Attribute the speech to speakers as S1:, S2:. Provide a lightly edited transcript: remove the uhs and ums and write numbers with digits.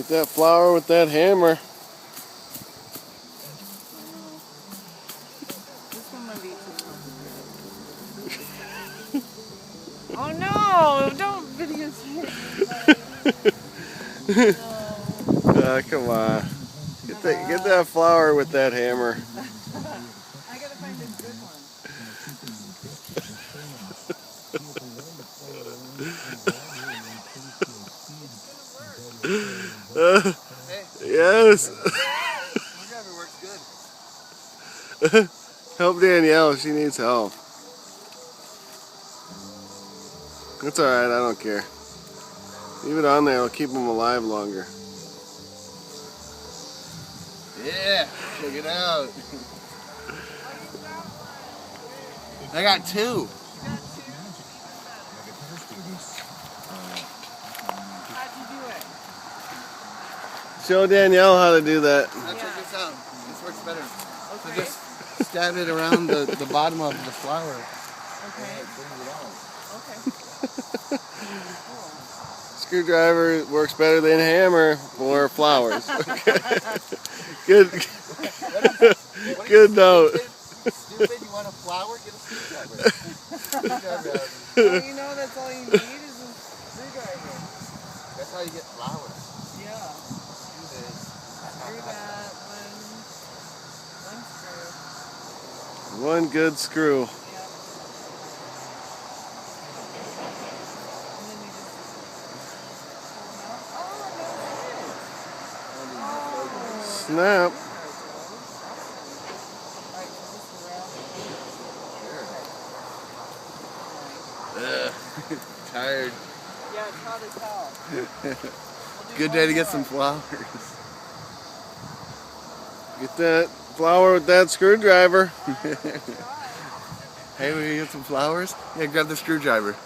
S1: Get that flower with that hammer.
S2: This one might be too complicated. Oh no! Don't videotape me. No.
S1: Come on. Get that flower with that hammer.
S2: I gotta find a good one.
S1: Yes.
S3: Screwdriver works good.
S1: Help Danielle. She needs help. That's alright. I don't care. Leave it on there. It'll keep them alive longer.
S3: Yeah, check it out. I got two.
S2: How'd you do it?
S1: Show Danielle how to do that.
S3: Now check this out. This works better. So
S2: Okay.
S3: just stab it around the bottom of the flower.
S2: Okay. Okay.
S1: Screwdriver works better than hammer for flowers. Good. Good note.
S3: Stupid, you want a flower? Get a screwdriver.
S2: Well, you know that's all you need is a screwdriver.
S3: That's how you get flowers.
S2: Yeah.
S3: Do this.
S2: Screw that one screw.
S1: One good screw.
S2: Yeah. And then you just pull them out. Oh, no,
S1: Snap.
S3: Tired.
S2: Yeah, it's hot as hell.
S3: Good day to get some flowers.
S1: Get that flower with that screwdriver.
S3: Hey, we get some flowers? Yeah, grab the screwdriver.